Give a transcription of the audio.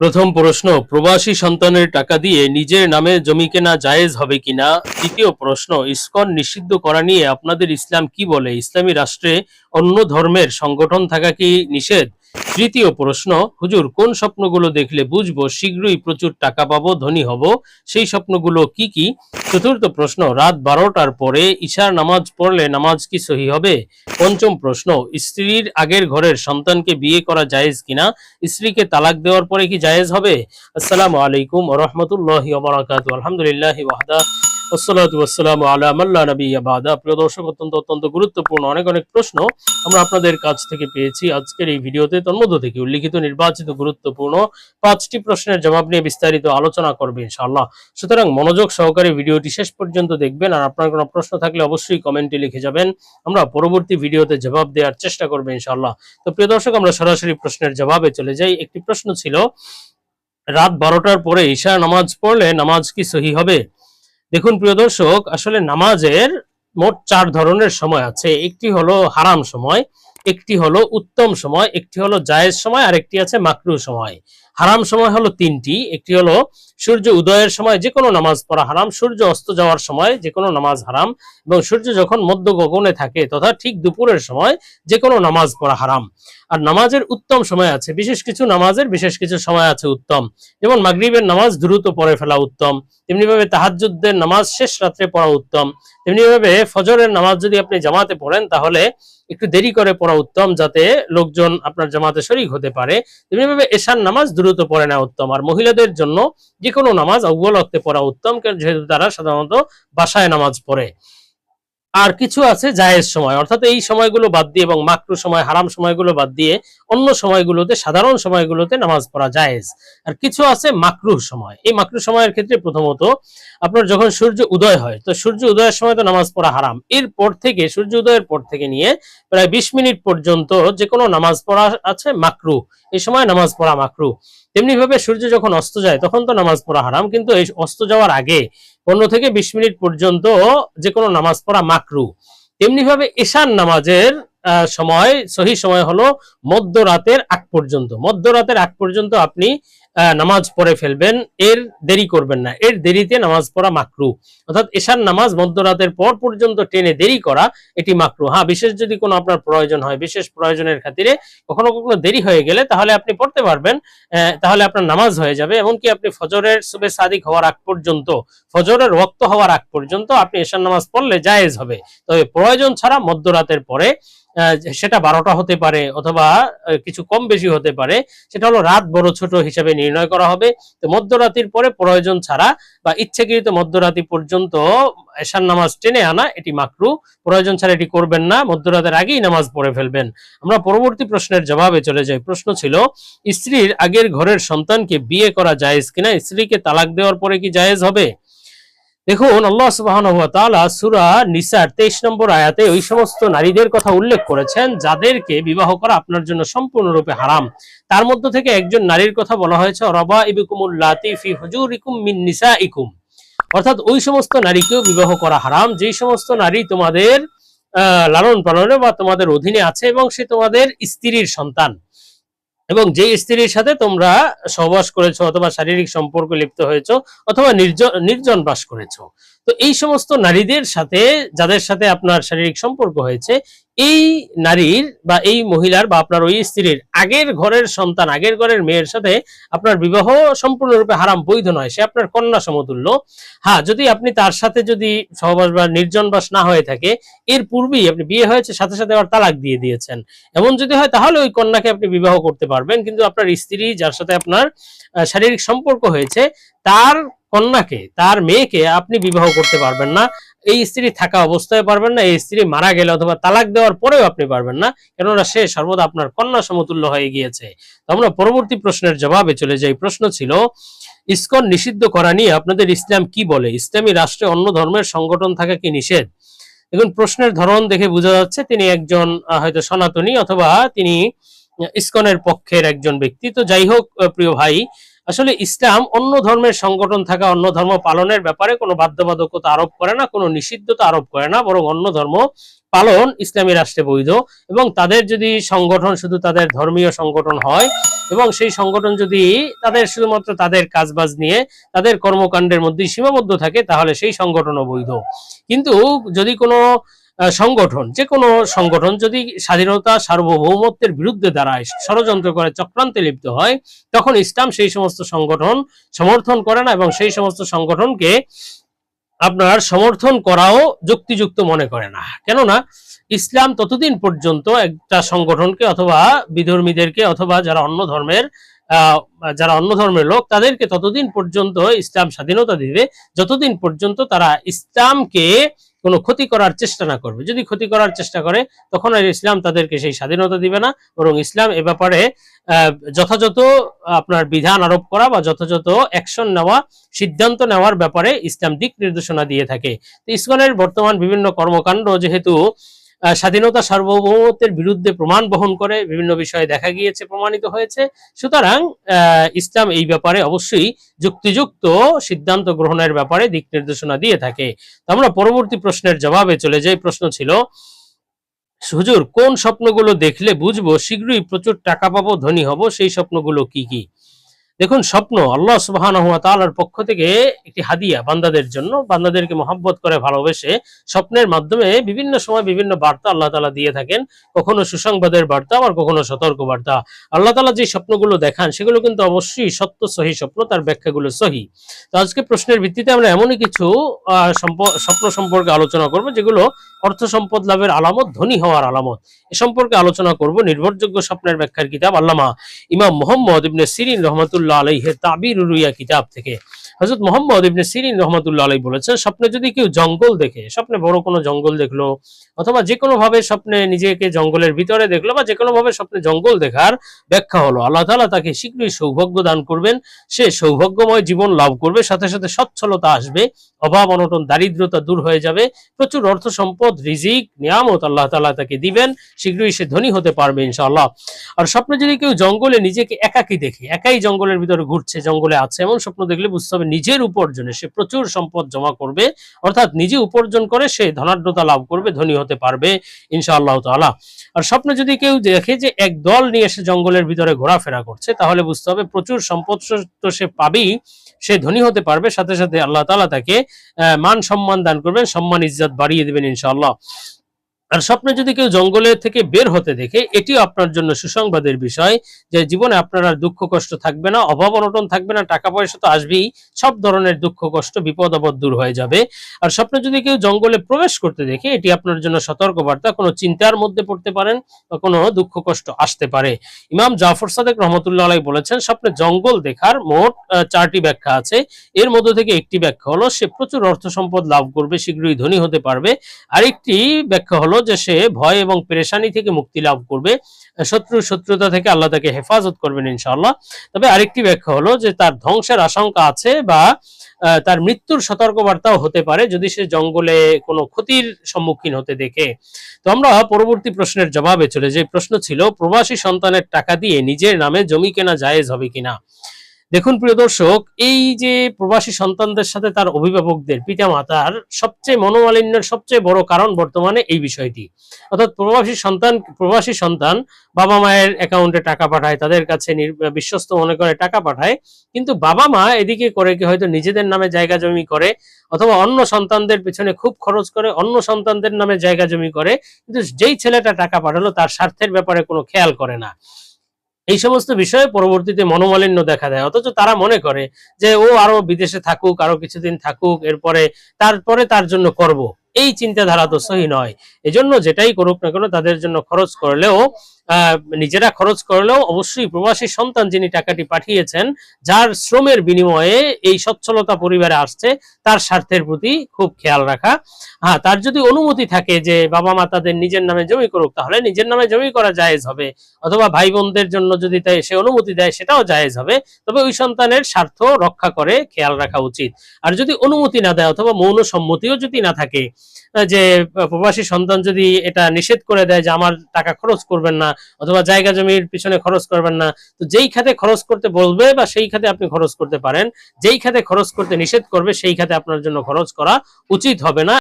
প্রথম প্রশ্ন, প্রবাসী সন্তানের টাকা দিয়ে নিজের নামে জমি কেনা জায়েজ হবে কিনা। দ্বিতীয় প্রশ্ন, ইসকন নিষিদ্ধ করা নিয়ে আপনাদের ইসলাম কি বলে, ইসলামী রাষ্ট্রে অন্য ধর্মের সংগঠন থাকা কি নিষেধ। তৃতীয় প্রশ্ন, হুজুর কোন স্বপ্নগুলো দেখলে বুঝবো শীঘ্রই প্রচুর টাকা পাবো, ধনী হব, সেই স্বপ্নগুলো কি কি। চতুর্থ প্রশ্ন, রাত 12টার পরে ঈশার নামাজ পড়লে নামাজ কি সহি হবে। পঞ্চম প্রশ্ন, স্ত্রীর আগের ঘরের সন্তানকে বিয়ে করা জায়েজ কিনা, স্ত্রীকে তালাক দেওয়ার পরে কি জায়েজ হবে। আসসালামু আলাইকুম ওয়া রাহমাতুল্লাহি ওয়া বারাকাতুহু। আলহামদুলিল্লাহি ওয়াহদা ওয়াসসালাতু ওয়াসসালামু আলা মান লা নাবিয়্যা বা'দা। প্রিয় দর্শক, অত্যন্ত গুরুত্বপূর্ণ অনেক প্রশ্ন আমরা আপনাদের কাছ থেকে পেয়েছি আজকের এই ভিডিওতে। তন্মধ্য থেকে উল্লিখিত নির্বাচিত গুরুত্বপূর্ণ 5টি প্রশ্নের জবাব নিয়ে বিস্তারিত আলোচনা করবে ইনশাআল্লাহ। সুতরাং মনোযোগ সহকারে ভিডিওটি শেষ পর্যন্ত দেখবেন, আর আপনার কোনো প্রশ্ন থাকলে অবশ্যই কমেন্টে লিখে যাবেন, আমরা পরবর্তী ভিডিওতে জবাব দেওয়ার চেষ্টা করব ইনশাআল্লাহ। তো প্রিয় দর্শক, আমরা সরাসরি প্রশ্নের জবাবে চলে যাই। একটি প্রশ্ন ছিল, রাত 12টার পরে ঈশা নামাজ পড়লে নামাজ কি সহি হবে। দেখুন প্রিয় দর্শক, আসলে নামাজের মোট 4 ধরনের সময় আছে। একটি হলো হারাম সময়, একটি হলো উত্তম সময়, একটি হলো জায়েজ সময়, আর একটি আছে মাকরুহ সময়। হারাম সময় হলো 3টি। একটি হলো সূর্য উদয়ের সময় যে কোনো নামাজ পড়া হারাম, সূর্য অস্ত যাওয়ার সময় যে কোনো নামাজ হারাম, এবং সূর্য যখন মধ্য গগনে থাকে তথা ঠিক দুপুরের সময় যে কোনো নামাজ পড়া হারাম। আর নামাজের উত্তম সময় আছে, বিশেষ কিছু নামাজের বিশেষ কিছু সময় আছে উত্তম, যেমন মাগরিবের নামাজ দ্রুত পড়ে ফেলা উত্তম, তেমনিভাবে তাহাজ্জুদের নামাজ শেষ রাত্রে পড়া উত্তম, তেমনিভাবে ফজরের নামাজ যদি আপনি জামাতে পড়েন তাহলে একটু দেরি করে পড়া উত্তম, যাতে লোকজন আপনার জামাতে শরীক হতে পারে। তেমনিভাবে এশার নামাজ দ্রুত পড়ে নেওয়া উত্তম। আর মহিলাদের জন্য যে কোনো নামাজ আউয়াল ওয়াক্তে পড়া উত্তম, যেহেতু তারা সাধারণত বাসায় নামাজ পড়ে। আর কিছু আছে জায়েজ সময়, অর্থাৎ এই সময়গুলো বাদ দিয়ে এবং মাকরুহ সময় হারাম সময়গুলো বাদ দিয়ে অন্য সময়গুলোতে, সাধারণ সময়গুলোতে নামাজ পড়া জায়েজ। আর কিছু আছে মাকরুহ সময়। এই মাকরুহ সময়ের ক্ষেত্রে প্রথমত আপনার যখন সূর্য উদয় হয়, তো সূর্য উদয়ের সময় তো নামাজ পড়া হারাম। এরপর থেকে সূর্য উদয়ের পর থেকে নিয়ে প্রায় 20 মিনিট পর্যন্ত যে কোনো নামাজ পড়া আছে মাকরুহ, এই সময় নামাজ পড়া মাকরুহ। তেমনি ভাবে সূর্য যখন অস্ত যায় তখন তো নামাজ পড়া হারাম, কিন্তু এই অস্ত যাওয়ার আগে 15 থেকে 20 মিনিট পর্যন্ত যে কোনো নামাজ পড়া মাকরুহ। তেমনি ভাবে এশার নামাজের সময়, সহি সময় হলো মধ্যরাতের আগ পর্যন্ত। মধ্যরাতের আগ পর্যন্ত আপনি নামাজ পড়ে ফেলবেন, এর দেরি করবেন না, এর দেরিতে নামাজ পড়া মাকরুহ। অর্থাৎ এশার নামাজ মধ্যরাতের পর পর্যন্ত টেনে দেরি করা এটি মাকরুহ। হ্যাঁ, বিশেষ যদি কোনো আপনার প্রয়োজন হয়, বিশেষ প্রয়োজনের খাতিরে কখনো কখনো দেরি হয়ে গেলে তাহলে আপনি পড়তে পারবেন, তাহলে আপনার নামাজ হয়ে যাবে। এমনকি আপনি ফজরের সুবে সাদিক হওয়ার আগ পর্যন্ত, ফজরের ওয়াক্ত হওয়ার আগ পর্যন্ত আপনি এশার নামাজ পড়লে জায়েজ হবে। তবে প্রয়োজন ছাড়া মধ্যরাতের পরে, সেটা 12টা হতে পারে অথবা কিছু কম বেশি হতে পারে, সেটা হলো রাত বড় ছোট হিসাবে নির্ণয় করা হবে। তো মধ্যরাতির পরে প্রয়োজন ছাড়া বা ইচ্ছাকৃত মধ্যরাতি পর্যন্ত এশার নামাজ টেনে আনা এটি মাকরুহ। প্রয়োজন ছাড়া এটি করবেন না, মধ্যরাতের আগেই নামাজ পড়ে ফেলবেন। আমরা পরবর্তী প্রশ্নের জবাবে চলে যাই। প্রশ্ন ছিল, স্ত্রীর আগের ঘরের সন্তানকে বিয়ে করা জায়েজ কিনা, স্ত্রীকে তালাক দেওয়ার পরে কি জায়েজ হবে। দেখুন, আল্লাহ সুবহানাহু ওয়া তাআলা সূরা নিসার 23 নম্বর আয়াতে ওই সমস্ত নারীদের কথা উল্লেখ করেছেন যাদেরকে বিবাহ করা আপনার জন্য সম্পূর্ণরূপে হারাম। তার মধ্য থেকে একজন নারীর কথা বলা হয়েছে, রাবাইবুকুমুল লাতি ফি হুজুরিকুম মিন নিসাইকুম, অর্থাৎ ওই সমস্ত নারীকেও বিবাহ করা হারাম যেই সমস্ত নারী তোমাদের লালন পালনে বা তোমাদের অধীনে আছে এবং সে তোমাদের স্ত্রীর সন্তান, এবং যে স্ত্রীর সাথে তোমরা সহবাস করেছো অথবা শারীরিক সম্পর্ক লিপ্ত হয়েছো অথবা নির্জন বাস করেছো। তো এই সমস্ত নারীদের সাথে, যাদের সাথে আপনার শারীরিক সম্পর্ক হয়েছে, এই নারীর বা এই মহিলার বা আপনার ওই স্ত্রীর আগের ঘরের সন্তান, আগের ঘরের মেয়ের সাথে আপনার বিবাহ সম্পূর্ণরূপে হারাম, বৈধ নয়, সে আপনার কন্যা সমতুল্য। হ্যাঁ, যদি আপনি তার সাথে যদি সহবাস বা নির্জন বাস না হয়ে থাকে, এর পূর্বেই আপনি বিয়ে হয়েছে সাথে সাথে আবার তালাক দিয়ে দিয়েছেন, এমন যদি হয় তাহলে ওই কন্যাকে আপনি বিবাহ করতে পারবেন। কিন্তু আপনার স্ত্রী যার সাথে আপনার শারীরিক সম্পর্ক হয়েছে, তার কন্যাকে, তার মেয়েকে আপনি বিবাহ করতে পারবেন না। এই স্ত্রী থাকা অবস্থায় পারবেন না, এই স্ত্রী মারা গেলে অথবা তালাক দেওয়ার পরেও আপনি পারবেন না, কেননা সে সর্বদা আপনার কন্যা সমতুল্য হয়ে গিয়েছে। তো আমরা পরবর্তী প্রশ্নের জবাবে চলে যাই। প্রশ্ন ছিল, ইসকন নিষিদ্ধ করা নিয়ে আপনাদের ইসলাম কি বলে, ইসলামী রাষ্ট্রে অন্য ধর্মের সংগঠন থাকা কি নিষেধ। এখন প্রশ্নের ধরন দেখে বোঝা যাচ্ছে তিনি একজন হয়তো সনাতনী অথবা তিনি ইসকনের পক্ষের একজন ব্যক্তি। তো যাই হোক প্রিয় ভাই, আসলে ইসলাম অন্য ধর্মের সংগঠন থাকা, অন্য ধর্ম পালনের ব্যাপারে কোনো বাধ্যবাধকতা আরোপ করে না, কোনো নিষিদ্ধতা আরোপ করে না, বরং অন্য ধর্ম পালন ইসলামী রাষ্ট্রে বৈধ। এবং তাদের যদি সংগঠন শুধু তাদের ধর্মীয় সংগঠন হয় এবং সেই সংগঠন যদি তাদের শুধুমাত্র তাদের কাজবাজ নিয়ে তাদের কর্মকাণ্ডের মধ্যে সীমাবদ্ধ থাকে তাহলে সেই সংগঠন অবৈধ। কিন্তু যদি কোনো সংগঠন, যে কোনো সংগঠন যদি স্বাধীনতা সার্বভৌমত্বের বিরুদ্ধে দাঁড়ায়, ষড়যন্ত্র করে, চক্রান্তে লিপ্ত হয়, তখন ইসলাম সেই সমস্ত সংগঠন সমর্থন করে না এবং সেই সমস্ত সংগঠনকে আপনার সমর্থন করাও যুক্তিযুক্ত মনে করে না। কেননা ইসলাম ততদিন পর্যন্ত একটা সংগঠনকে অথবা বিধর্মীদেরকে অথবা যারা অন্য ধর্মের লোক তাদেরকে ততদিন পর্যন্ত ইসলাম স্বাধীনতা দিবে যতদিন পর্যন্ত তারা ইসলামকে কোনো ক্ষতি করার চেষ্টা না করবে। যদি ক্ষতি করার চেষ্টা করে তখন আর ইসলাম তাদেরকে সেই স্বাধীনতা দিবে না, বরং ইসলাম এ ব্যাপারে যথাযথ আপনার বিধান আরোপ করা বা যথাযথ অ্যাকশন নেওয়া, সিদ্ধান্ত নেওয়ার ব্যাপারে ইসলাম দিক নির্দেশনা দিয়ে থাকে। তো ইসকনের বর্তমান বিভিন্ন কর্মকাণ্ড যেহেতু স্বাধীনতা সার্বভৌমত্বের বিরুদ্ধে প্রমাণ বহন করে, বিভিন্ন বিষয়ে দেখা গিয়েছে, প্রমাণিত হয়েছে, সুতরাং ইসলাম এই ব্যাপারে অবশ্যই যুক্তিযুক্ত সিদ্ধান্ত গ্রহণের ব্যাপারে দিক নির্দেশনা দিয়ে থাকে। তো আমরা পরবর্তী প্রশ্নের জবাবে চলে যাই। প্রশ্ন ছিল, হুজুর কোন স্বপ্নগুলো দেখলে বুঝবো শীঘ্রই প্রচুর টাকা পাবো, ধনী হব, সেই স্বপ্নগুলো কি কি? দেখুন, স্বপ্ন আল্লাহ সুবহানাহু ওয়া তাআলার পক্ষ থেকে একটি হাদিয়া বান্দাদের জন্য। বান্দাদেরকে মহব্বত করে ভালোবেসে স্বপ্নের মাধ্যমে বিভিন্ন সময় বিভিন্ন বার্তা আল্লাহ তাআলা দিয়ে থাকেন, কখনো সুসংবাদের বার্তা, আবার কখনো সতর্ক বার্তা। আল্লাহ তাআলা যে স্বপ্নগুলো দেখান সেগুলো কিন্তু অবশ্যই সত্য, সহি স্বপ্ন, তার ব্যাখ্যাগুলো সহি। তো আজকে প্রশ্নের ভিত্তিতে আমরা এমনই কিছু স্বপ্ন সম্পর্কে আলোচনা করব যেগুলো অর্থ সম্পদ লাভের আলামত, ধনী হওয়ার আলামত। এ সম্পর্কে আলোচনা করব নির্ভরযোগ্য স্বপ্নের ব্যাখ্যার কিতাব আল্লামা ইমাম মুহাম্মদ ইবনে সিরিন রহমাতুল্লাহ আলাইহির তাবির রুইয়া কিতাব থেকে। হযরত মুহাম্মদ ইবনে সিরিন রহমাতুল্লাহ আলাইহি বলেছেন, স্বপ্নে যদি কেউ জঙ্গল দেখে, স্বপ্নে বড় কোনো জঙ্গল দেখলো অথবা যে কোনো ভাবে স্বপ্নে নিজেকে জঙ্গলের ভিতরে দেখলো বা যে কোনো ভাবে স্বপ্নে জঙ্গল দেখার ব্যাখ্যা হলো আল্লাহ তাআলা তাকে শীঘ্রই সৌভাগ্য দান করবেন, সে সৌভাগ্যময় জীবন লাভ করবে, সাথে সাথে সচ্ছলতা আসবে, অভাব অনটন দারিদ্রতা দূর হয়ে যাবে, প্রচুর অর্থ সম্পদ, রিজিক, নিয়ামত আল্লাহ তাআলা তাকে দিবেন, শীঘ্রই সে ধনী হতে পারবে ইনশাআল্লাহ। আর স্বপ্নে যদি কেউ জঙ্গলে নিজেকে একাকী দেখে, একাই জঙ্গলের ভিতরে ঘুরছে, জঙ্গলে আছে, এমন স্বপ্ন দেখলে বুঝতে হবে নিজের উপার্জনে সে প্রচুর সম্পদ জমা করবে, অর্থাৎ নিজে উপার্জন করে সে ধনাঢ্যতা লাভ করবে, ধনী হতে পারবে ইনশাআল্লাহ তাআলা। আর স্বপ্নে যদি কেউ দেখে যে এক দল নিয়ে সে জঙ্গলের ভিতরে ঘোরাফেরা করছে, তাহলে বুঝতে হবে প্রচুর সম্পদ তো সে পাবেই, সে ধনী হতে পারবে, সাথে সাথে আল্লাহ তাআলা তাকে মান সম্মান দান করবেন, সম্মান ইজ্জত বাড়িয়ে দেবেন ইনশাআল্লাহ। আর স্বপ্নে যদি কেউ জঙ্গলের থেকে বের হতে দেখে, এটিও আপনার জন্য সুসংবাদের বিষয় যে জীবনে আপনার আর দুঃখ কষ্ট থাকবে না, অভাব অনটন থাকবে না, টাকা পয়সা তো আসবেই, সব ধরনের দুঃখ কষ্ট বিপদ আপদ দূর হয়ে যাবে। আর স্বপ্নে যদি কেউ জঙ্গলে প্রবেশ করতে দেখে, এটি আপনার জন্য সতর্কবার্তা, কোনো চিন্তার মধ্যে পড়তে পারেন বা কোনো দুঃখ কষ্ট আসতে পারে। ইমাম জাফর সাদেক রহমতুল্লাহ আলাইহি বলেছেন, স্বপ্নে জঙ্গল দেখার মোট 4টি ব্যাখ্যা আছে। এর মধ্যে থেকে একটি ব্যাখ্যা হলো সে প্রচুর অর্থ সম্পদ লাভ করবে, শীঘ্রই ধনী হতে পারবে। আরেকটি ব্যাখ্যা হলো যে সে ভয় এবং পেরেশানি থেকে মুক্তি লাভ করবে, শত্রুতা থেকে আল্লাহ তাকে হেফাজত করবেন ইনশাআল্লাহ। তবে আরেকটি ব্যাখ্যা হলো যে তার ধ্বংসের আশঙ্কা আছে বা তার মৃত্যুর সতর্কবার্তাও হতে পারে যদি সে জঙ্গলে কোনো ক্ষতির সম্মুখীন হতে দেখে। তো আমরা পরবর্তী প্রশ্নের জবাবে চলে যাই। প্রশ্ন ছিল, প্রবাসী সন্তানের টাকা দিয়ে নিজের নামে জমি কেনা জায়েজ হবে কিনা? দেখুন প্রিয় দর্শক, এই যে প্রবাসী সন্তানদের সাথে তার অভিভাবকদের, পিতা মাতার সবচেয়ে মনোমালিন্যের সবচেয়ে বড় কারণ বর্তমানে এই বিষয়টি। অর্থাৎ প্রবাসী সন্তান বাবা মায়ের অ্যাকাউন্টে টাকা পাঠায়, তাদের কাছে বিশ্বস্ত মনে করে টাকা পাঠায়, কিন্তু বাবা মা এদিকে করে কি হয়তো নিজেদের নামে জায়গা জমি করে অথবা অন্য সন্তানদের পিছনে খুব খরচ করে, অন্য সন্তানদের নামে জায়গা জমি করে, কিন্তু যেই ছেলেটা টাকা পাঠালো তার স্বার্থের ব্যাপারে কোনো খেয়াল করে না। এই সমস্ত বিষয়ে পরবর্তীতে মনোমালিন্য দেখা দেয়, অথচ তারা মনে করে যে ও আরো বিদেশে থাকুক, আরো কিছুদিন থাকুক, তারপরে তার জন্য করব। এই চিন্তাধারা তো সহি নয়। এজন্য যেটাই করুক না কেন তাদের জন্য খরচ করলেও, নিজেরা খরচ করলেও অবশ্যই প্রবাসী সন্তান যিনি টাকাটি পাঠিয়েছেন, যার শ্রমের বিনিময়ে এই সচ্ছলতা পরিবারে আসছে, তার স্বার্থের প্রতি খুব খেয়াল রাখা। হ্যাঁ, তার যদি অনুমতি থাকে যে বাবা মা তাদের নিজের নামে জমি করুক, তাহলে নিজের নামে জমি করা জায়েজ হবে, অথবা ভাই বোনদের জন্য যদি সে অনুমতি দেয় সেটাও জায়েজ হবে। তবে ওই সন্তানের স্বার্থ রক্ষা করে খেয়াল রাখা উচিত। আর যদি অনুমতি না দেয় অথবা মৌন সম্মতিও যদি না থাকে, যে প্রবাসী সন্তান যদি এটা নিষেধ করে দেয় যে আমার টাকা খরচ করবেন না অথবা জায়গা জমির পিছনে খরচ করবেন না, তো যেই খাতে খরচ করতে বলবে বা সেই খাতে আপনি খরচ করতে পারেন, যেই খাতে খরচ করতে নিষেধ করবে সেই খাতে আপনার জন্য খরচ করা উচিত হবে না।